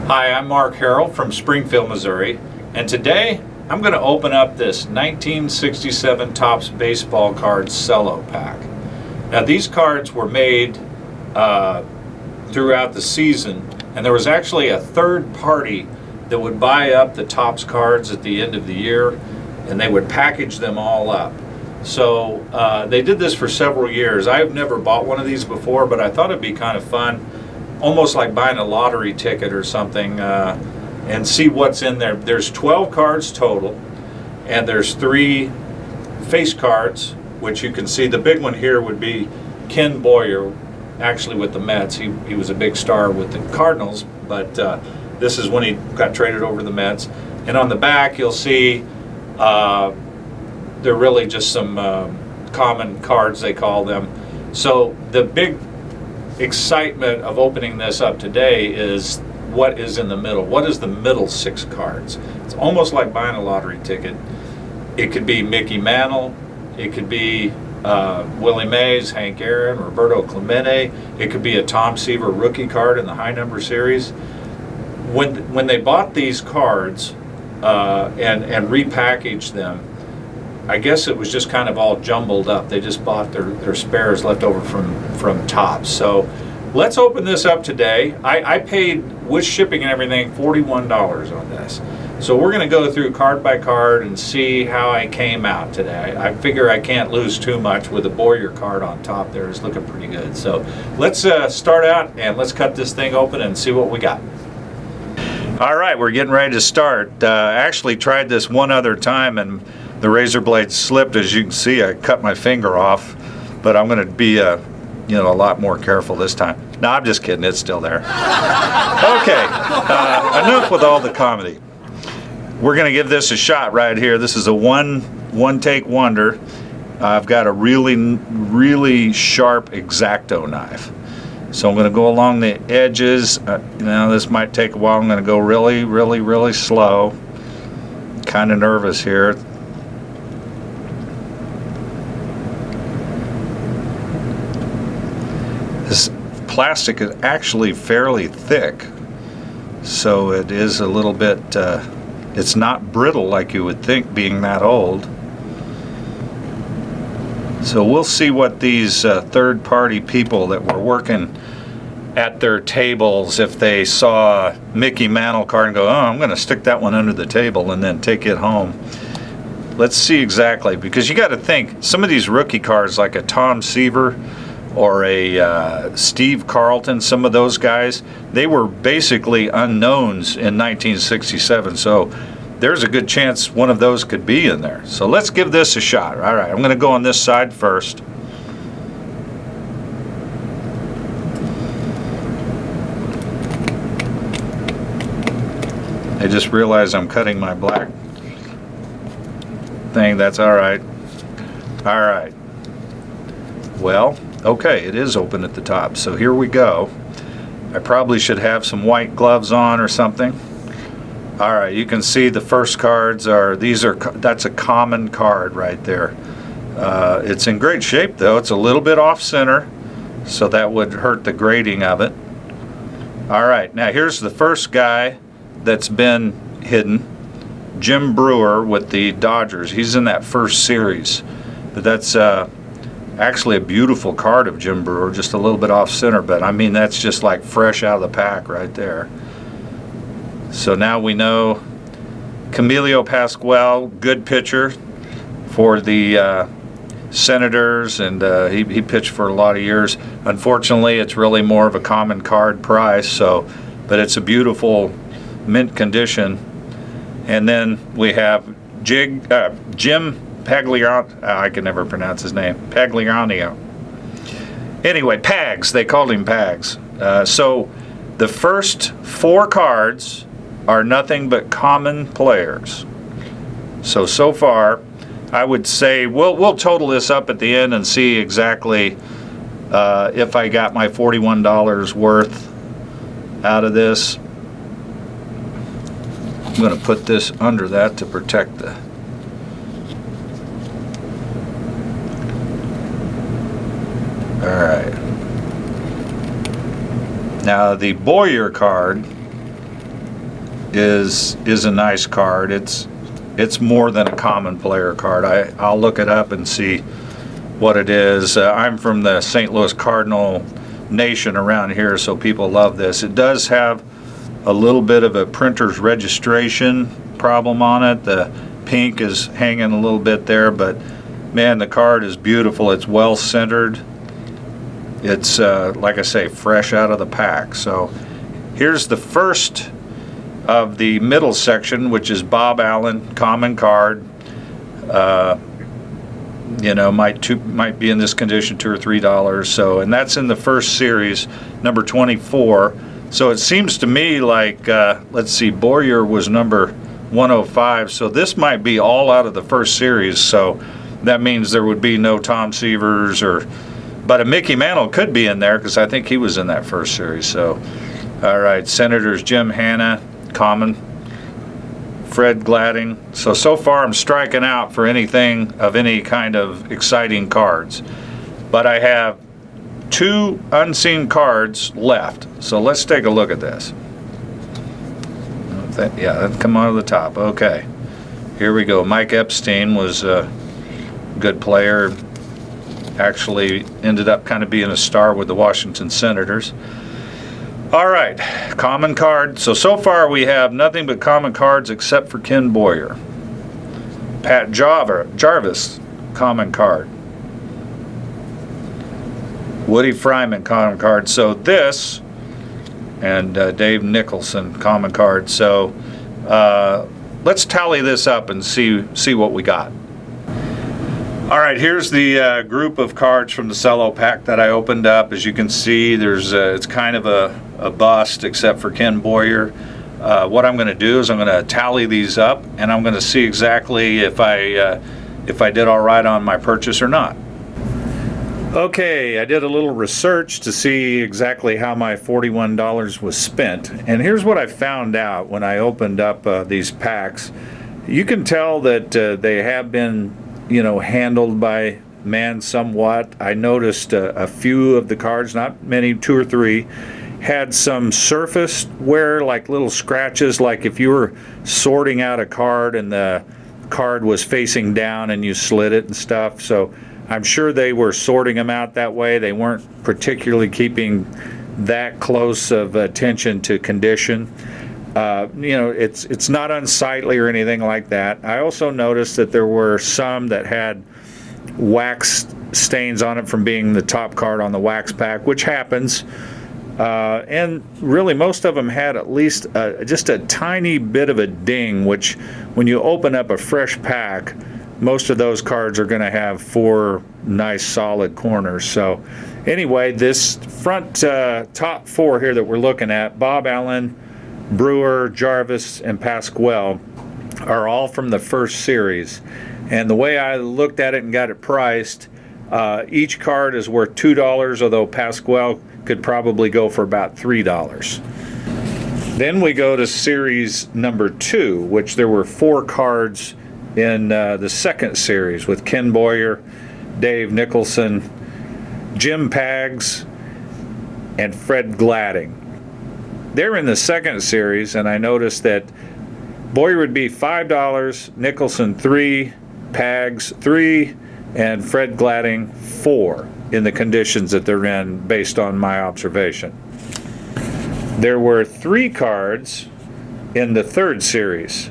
Hi, I'm Mark Harrell from Springfield, Missouri, and today I'm going to open up this 1967 Topps baseball card cello pack. Now these cards were made throughout the season, and there was actually a third party that would buy up the Topps cards at the end of the year, and they would package them all up. So they did this for several years. I've never bought one of these before, but I thought it'd be kind of fun, almost like buying a lottery ticket or something, and see what's in there. There's 12 cards total, and there's 3 face cards, which you can see. The big one here would be Ken Boyer, actually with the Mets. He was a big star with the Cardinals, but this is when he got traded over to the Mets. And on the back, you'll see they're really just some common cards, they call them. So the big excitement of opening this up today is what is in the middle. What is the middle 6 cards? It's almost like buying a lottery ticket. It could be Mickey Mantle, it could be Willie Mays, Hank Aaron, Roberto Clemente. It could be a Tom Seaver rookie card in the high number series. When they bought these cards and repackaged them, I guess it was just kind of all jumbled up. They just bought their spares left over from Topps. So let's open this up today. I paid, with shipping and everything, $41 on this. So we're going to go through card by card and see how I came out today. I figure I can't lose too much with the Boyer card on top there. It's looking pretty good. So let's start out and let's cut this thing open and see what we got. All right, we're getting ready to start. I actually tried this one other time and the razor blade slipped. As you can see, I cut my finger off, but I'm going to be a lot more careful this time. No, I'm just kidding. It's still there. Okay, enough with all the comedy. We're going to give this a shot right here. This is a one take wonder. I've got a really sharp X-Acto knife. So I'm going to go along the edges. This might take a while. I'm going to go really slow. Kind of nervous here. This plastic is actually fairly thick, so it is a little bit, it's not brittle like you would think being that old. So we'll see what these third-party people that were working at their tables, if they saw Mickey Mantle card and go, oh, I'm going to stick that one under the table and then take it home. Let's see exactly, because you got to think, some of these rookie cards like a Tom Seaver or a Steve Carlton, some of those guys, they were basically unknowns in 1967. So there's a good chance one of those could be in there. So let's give this a shot. All right, I'm going to go on this side first. I just realized I'm cutting my black thing. That's all right. All right. Well, okay, it is open at the top. So here we go. I probably should have some white gloves on or something. All right, you can see the first cards are, that's a common card right there. It's in great shape though. It's a little bit off center, so that would hurt the grading of it. All right, now here's the first guy that's been hidden. Jim Brewer with the Dodgers. He's in that first series. But that's actually a beautiful card of Jim Brewer, just a little bit off center, but I mean that's just like fresh out of the pack right there. So now we know Camilo Pascual, good pitcher for the Senators, and he pitched for a lot of years. Unfortunately, it's really more of a common card price, but it's a beautiful mint condition. And then we have Jim Pagliano, I can never pronounce his name, Pagliano. Anyway, Pags, they called him Pags. So the first 4 cards are nothing but common players. So far, I would say we'll total this up at the end and see exactly if I got my $41 worth out of this. I'm going to put this under that to protect the... All right. Now the Boyer card is a nice card. It's more than a common player card. I'll look it up and see what it is. I'm from the St. Louis Cardinal Nation around here, so people love this. It does have a little bit of a printer's registration problem on it. The pink is hanging a little bit there, but man, the card is beautiful. It's well centered. It's like I say, fresh out of the pack. So here's the first of the middle section, which is Bob Allen, common card. You know, might be in this condition $2 or $3. So, and that's in the first series, number 24. So it seems to me like, let's see, Boyer was number 105. So this might be all out of the first series. So that means there would be no Tom Severs but a Mickey Mantle could be in there because I think he was in that first series. So, all right, Senators Jim Hanna, common. Fred Gladding. So far I'm striking out for anything of any kind of exciting cards. But I have 2 unseen cards left. So let's take a look at this. Yeah, that'd come out of the top. Okay. Here we go. Mike Epstein was a good player. Actually ended up kind of being a star with the Washington Senators. All right, common card. So far we have nothing but common cards except for Ken Boyer. Pat Jarvis, common card. Woody Fryman, common card. So this, and Dave Nicholson, common card. So let's tally this up and see what we got. All right, here's the group of cards from the cello pack that I opened up. As you can see, there's it's kind of a bust except for Ken Boyer. What I'm going to do is I'm going to tally these up, and I'm going to see exactly if I did all right on my purchase or not. Okay, I did a little research to see exactly how my $41 was spent, and here's what I found out when I opened up these packs. You can tell that they have been, handled by man somewhat. I noticed a few of the cards, not many, 2 or 3, had some surface wear, like little scratches, like if you were sorting out a card and the card was facing down and you slid it and stuff. So I'm sure they were sorting them out that way. They weren't particularly keeping that close of attention to condition. It's not unsightly or anything like that. I also noticed that there were some that had wax stains on it from being the top card on the wax pack, which happens. And really most of them had at least just a tiny bit of a ding, which when you open up a fresh pack, most of those cards are going to have 4 nice solid corners. So anyway, this front top 4 here that we're looking at, Bob Allen, Brewer, Jarvis, and Pasquale, are all from the first series. And the way I looked at it and got it priced, each card is worth $2, although Pasquale could probably go for about $3. Then we go to series number 2, which there were 4 cards in the second series with Ken Boyer, Dave Nicholson, Jim Paggs, and Fred Gladding. They're in the second series, and I noticed that Boyer would be $5, Nicholson $3, Paggs $3, and Fred Gladding $4 in the conditions that they're in based on my observation. There were 3 cards in the third series.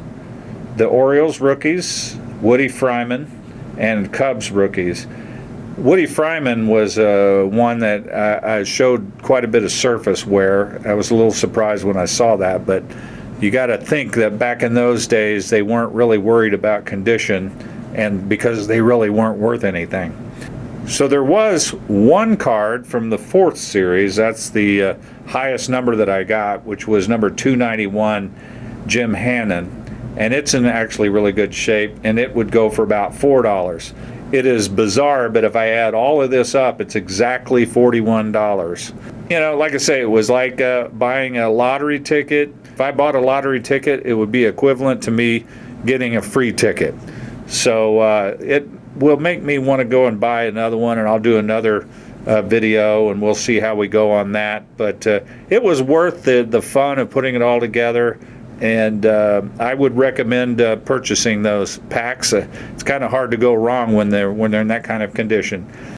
The Orioles rookies, Woody Fryman, and Cubs rookies. Woody Fryman was one that I showed quite a bit of surface wear. I was a little surprised when I saw that, but you got to think that back in those days they weren't really worried about condition, and because they really weren't worth anything. So there was 1 card from the 4th series. That's the highest number that I got, which was number 291, Jim Hannon, and it's in actually really good shape, and it would go for about $4. It is bizarre, but if I add all of this up, it's exactly $41. Like I say, it was like buying a lottery ticket. If I bought a lottery ticket, it would be equivalent to me getting a free ticket. So it will make me want to go and buy another one, and I'll do another video, and we'll see how we go on that. But it was worth the fun of putting it all together. And I would recommend purchasing those packs. It's kind of hard to go wrong when they're in that kind of condition.